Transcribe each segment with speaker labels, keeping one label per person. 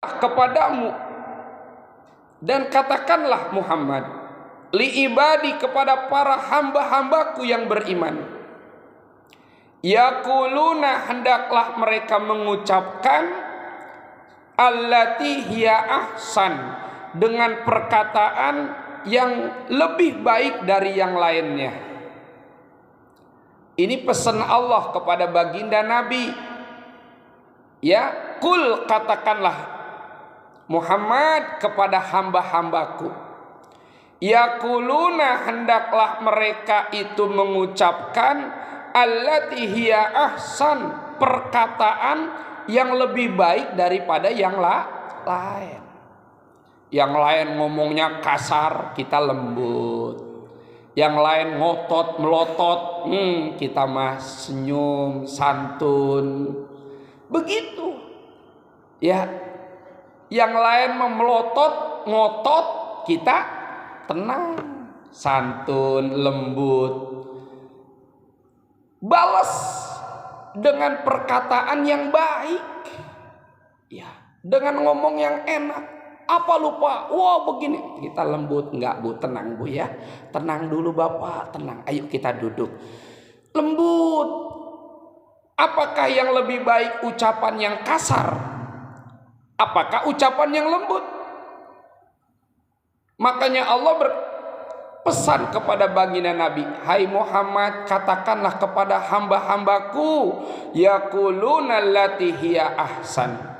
Speaker 1: kepadamu dan katakanlah Muhammad li ibadi kepada para hamba-hambaku yang beriman, yaquluna hendaklah mereka mengucapkan allati hiya ahsan dengan perkataan yang lebih baik dari yang lainnya. Ini pesan Allah kepada baginda Nabi. Ya, kul katakanlah Muhammad kepada hamba-hambaku, yaquluna hendaklah mereka itu mengucapkan allati hiya ahsan perkataan yang lebih baik daripada yang lain. Yang lain ngomongnya kasar, kita lembut. Yang lain ngotot melotot, kita mah senyum santun. Begitu. Ya. Yang lain memelotot, ngotot, kita tenang, santun, lembut. Balas dengan perkataan yang baik. Ya, dengan ngomong yang enak. Apa lupa? Wah begini. Kita lembut. Enggak bu, tenang bu ya. Tenang dulu bapak, tenang. Ayo kita duduk. Lembut. Apakah yang lebih baik ucapan yang kasar? Apakah ucapan yang lembut? Makanya Allah berpesan kepada baginda Nabi, hai Muhammad, katakanlah kepada hamba-hambaku, yaquluna allati hiya ahsan.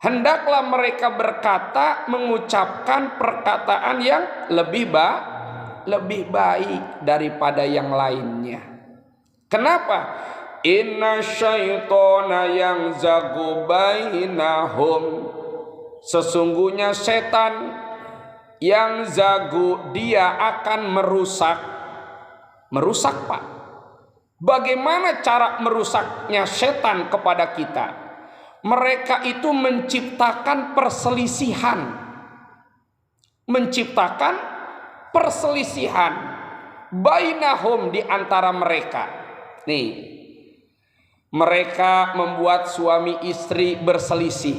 Speaker 1: Hendaklah mereka berkata, mengucapkan perkataan yang lebih baik daripada yang lainnya. Kenapa? Inna syaitona yang zagu bainahum. Sesungguhnya setan yang zagu, dia akan merusak. Merusak pak. Bagaimana cara merusaknya setan kepada kita? Mereka itu menciptakan perselisihan. Menciptakan perselisihan bainahum, di antara mereka. Nih, mereka membuat suami istri berselisih.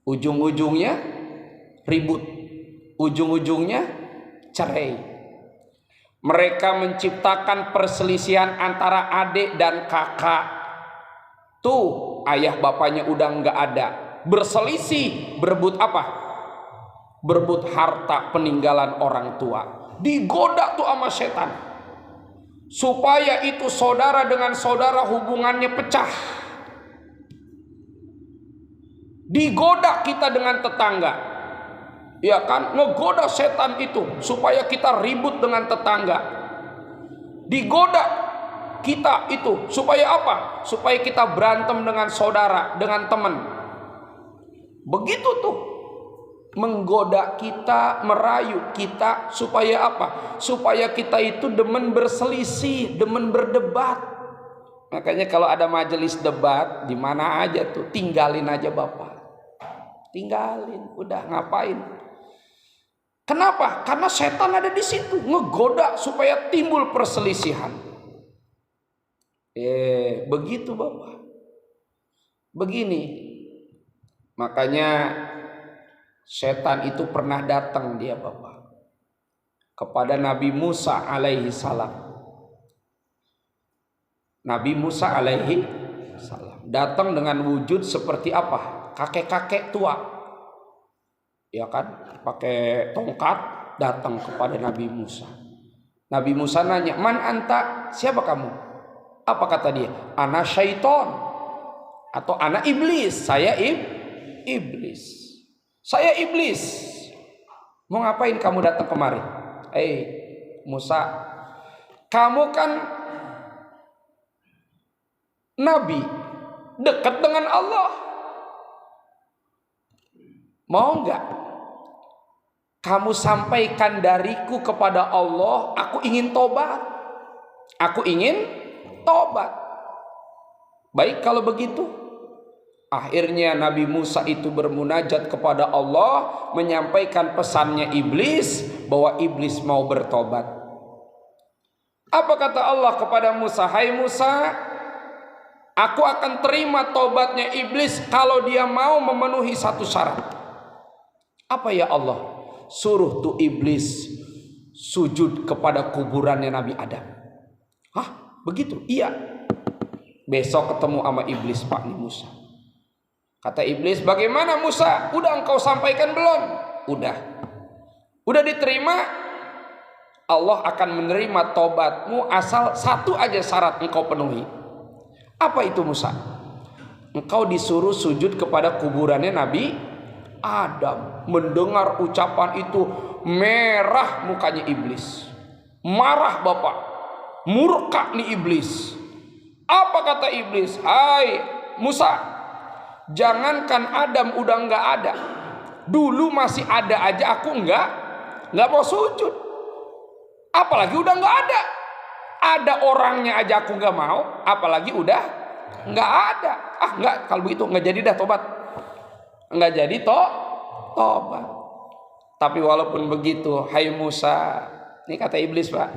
Speaker 1: Ujung-ujungnya ribut. Ujung-ujungnya cerai. Mereka menciptakan perselisihan antara adik dan kakak. Tuh, ayah bapaknya udah nggak ada, berselisih, berebut apa? Berebut harta peninggalan orang tua. Digoda tuh sama setan, supaya itu saudara dengan saudara hubungannya pecah. Digoda kita dengan tetangga, ya kan? Ngegoda setan itu supaya kita ribut dengan tetangga. Digoda kita itu supaya apa? Supaya kita berantem dengan saudara, dengan teman. Begitu tuh, menggoda kita, merayu kita supaya apa? Supaya kita itu demen berselisih, demen berdebat. Makanya kalau ada majelis debat di mana aja tuh, tinggalin aja bapak. Tinggalin, udah ngapain? Kenapa? Karena setan ada di situ, ngegoda supaya timbul perselisihan. Begitu bapak. Begini. Makanya setan itu pernah datang dia bapak kepada Nabi Musa alaihi salam. Nabi Musa alaihi salam datang dengan wujud seperti apa? Kakek-kakek tua. Ya kan? Pakai tongkat datang kepada Nabi Musa. Nabi Musa nanya, "Man anta? Siapa kamu?" Apa kata dia? Ana syaiton atau ana iblis. Saya iblis. Saya iblis. Mau ngapain kamu datang kemari? Musa, kamu kan nabi, dekat dengan Allah. Mau enggak kamu sampaikan dariku kepada Allah, aku ingin tobat. Aku ingin tobat. Baik kalau begitu. Akhirnya Nabi Musa itu bermunajat kepada Allah, menyampaikan pesannya iblis, bahwa iblis mau bertobat. Apa kata Allah kepada Musa? Hai Musa, Aku akan terima tobatnya iblis kalau dia mau memenuhi satu syarat. Apa ya Allah? Suruh tuh iblis sujud kepada kuburannya Nabi Adam. Hah? Begitu? Iya. Besok ketemu sama iblis Pak nih Musa. Kata iblis, bagaimana Musa? Udah engkau sampaikan belum? Udah. Udah diterima. Allah akan menerima tobatmu asal satu aja syarat engkau penuhi. Apa itu Musa? Engkau disuruh sujud kepada kuburannya Nabi Adam. Mendengar ucapan itu merah mukanya iblis. Marah Bapak. Murka nih iblis. Apa kata iblis? Hai Musa, jangankan Adam udah nggak ada, dulu masih ada aja aku nggak mau sujud. Apalagi udah nggak ada. Ada orangnya aja aku nggak mau, apalagi udah nggak ada. Nggak, kalau begitu nggak jadi dah tobat. Nggak jadi tobat. Tapi walaupun begitu, hai Musa, ini kata iblis Pak,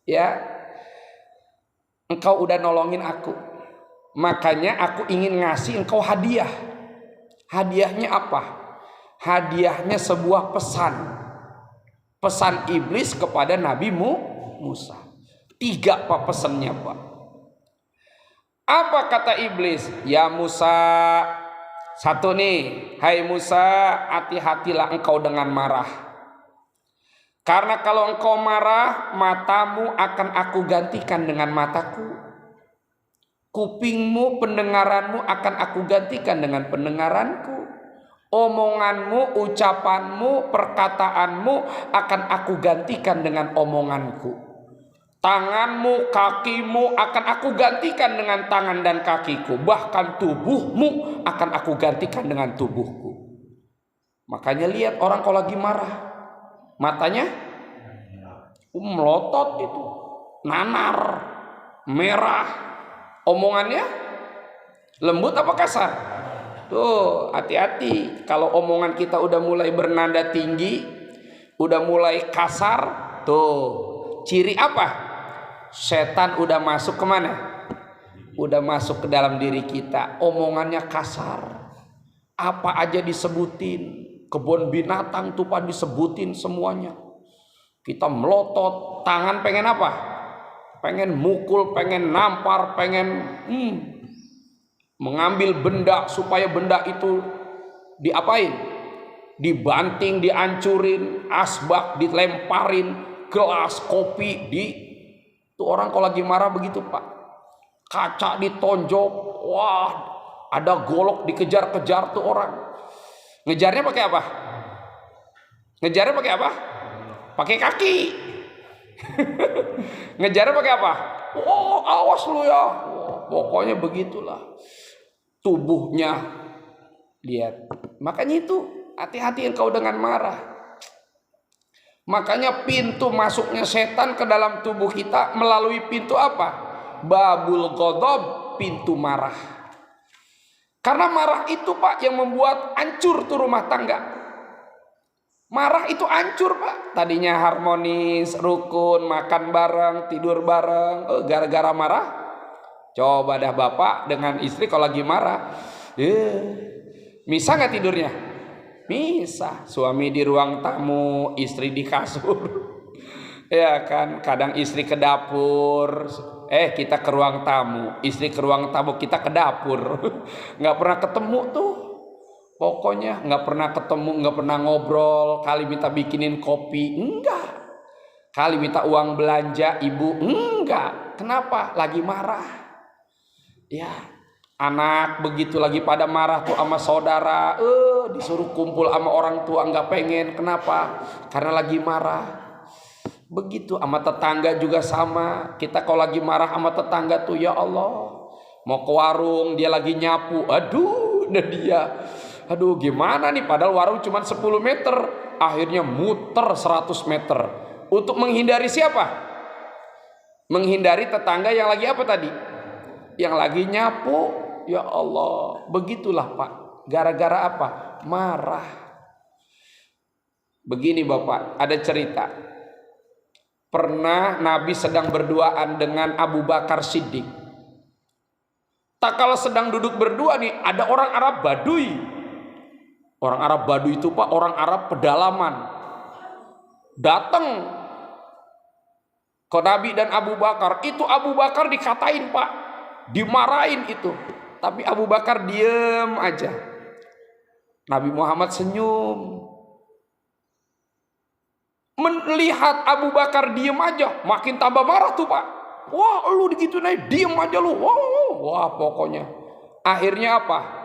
Speaker 1: ya, engkau udah nolongin aku, makanya aku ingin ngasih engkau hadiah. Hadiahnya apa? Hadiahnya sebuah pesan iblis kepada Nabi Musa. 3 Pak pesannya Pak. Apa kata iblis? Ya Musa, satu nih, hai Musa, hati-hatilah engkau dengan marah. Karena kalau engkau marah, matamu akan aku gantikan dengan mataku. Kupingmu, pendengaranmu akan aku gantikan dengan pendengaranku. Omonganmu, ucapanmu, perkataanmu akan aku gantikan dengan omonganku. Tanganmu, kakimu akan aku gantikan dengan tangan dan kakiku. Bahkan tubuhmu akan aku gantikan dengan tubuhku. Makanya lihat orang kalau lagi marah, matanya melotot itu, nanar, merah. Omongannya lembut apa kasar? Tuh, hati-hati. Kalau omongan kita udah mulai bernada tinggi, udah mulai kasar, tuh, ciri apa? Setan udah masuk kemana? Udah masuk ke dalam diri kita. Omongannya kasar, apa aja disebutin. Kebun binatang tuh Pak disebutin semuanya. Kita melotot, tangan pengen apa? Pengen mukul, pengen nampar, pengen mengambil benda supaya benda itu diapain? Dibanting, dihancurin, asbak dilemparin, gelas kopi tuh orang kalau lagi marah begitu Pak. Kaca ditonjok, wah, ada golok dikejar-kejar tuh orang. Ngejarnya pakai apa? Ngejarnya pakai apa? Pakai kaki. Ngejarnya pakai apa? Oh, awas lu ya. Pokoknya begitulah. Tubuhnya, lihat. Makanya itu, hati-hati engkau dengan marah. Makanya pintu masuknya setan ke dalam tubuh kita melalui pintu apa? Babul ghadab, pintu marah. Karena marah itu Pak yang membuat hancur tuh rumah tangga. Marah itu hancur Pak. Tadinya harmonis, rukun, makan bareng, tidur bareng. Gara-gara marah. Coba dah Bapak dengan istri kalau lagi marah. Bisa gak tidurnya? Bisa. Suami di ruang tamu, istri di kasur. Ya kan, kadang istri ke dapur, kita ke ruang tamu, istri ke ruang tamu, kita ke dapur. Nggak pernah ketemu tuh. Pokoknya nggak pernah ketemu, nggak pernah ngobrol. Kali minta bikinin kopi, enggak. Kali minta uang belanja ibu, enggak. Kenapa? Lagi marah. Ya, anak begitu lagi pada marah tuh sama saudara, disuruh kumpul sama orang tua nggak pengen. Kenapa? Karena lagi marah. Begitu sama tetangga juga sama. Kita kalau lagi marah sama tetangga tuh, ya Allah, mau ke warung dia lagi nyapu, aduh, udah dia, aduh gimana nih, padahal warung cuma 10 meter, akhirnya muter 100 meter. Untuk menghindari siapa? Menghindari tetangga yang lagi apa tadi? Yang lagi nyapu. Ya Allah, begitulah Pak. Gara-gara apa? Marah. Begini Bapak, ada cerita. Pernah Nabi sedang berduaan dengan Abu Bakar Siddiq. Tak kala sedang duduk berdua nih, ada orang Arab Baduy. Orang Arab Baduy itu Pak, orang Arab pedalaman. Datang ke Nabi dan Abu Bakar. Itu Abu Bakar dikatain Pak, dimarahin itu. Tapi Abu Bakar diem aja. Nabi Muhammad senyum. Melihat Abu Bakar diem aja, makin tambah marah tuh Pak. Wah, lu digituin aja, diem aja lu. Wah, pokoknya. Akhirnya apa?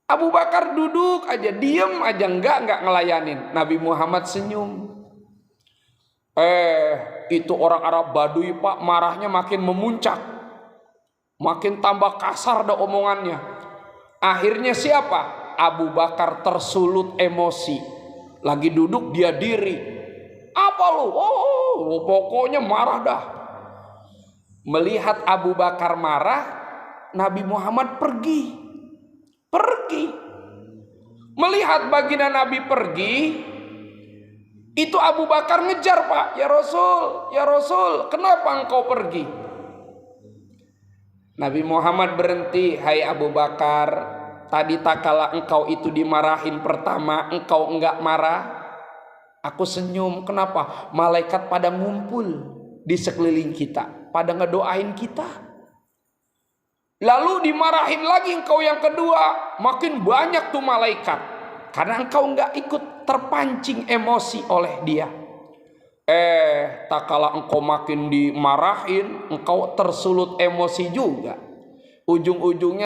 Speaker 1: Abu Bakar duduk aja, diem aja, enggak ngelayanin. Nabi Muhammad senyum. Itu orang Arab Baduy Pak, marahnya makin memuncak. Makin tambah kasar dah omongannya. Akhirnya siapa? Abu Bakar tersulut emosi. Lagi duduk dia diri. Apa lu? Pokoknya marah dah. Melihat Abu Bakar marah, Nabi Muhammad pergi. Melihat baginda Nabi pergi, itu Abu Bakar ngejar Pak. Ya Rasul, kenapa engkau pergi? Nabi Muhammad berhenti. Hai Abu Bakar, tadi tak kala engkau itu dimarahin pertama, engkau enggak marah. Aku senyum. Kenapa? Malaikat pada ngumpul di sekeliling kita, pada ngedoain kita. Lalu dimarahin lagi engkau yang kedua, makin banyak tuh malaikat, karena engkau enggak ikut terpancing emosi oleh dia. Tak kala engkau makin dimarahin, engkau tersulut emosi juga. Ujung-ujungnya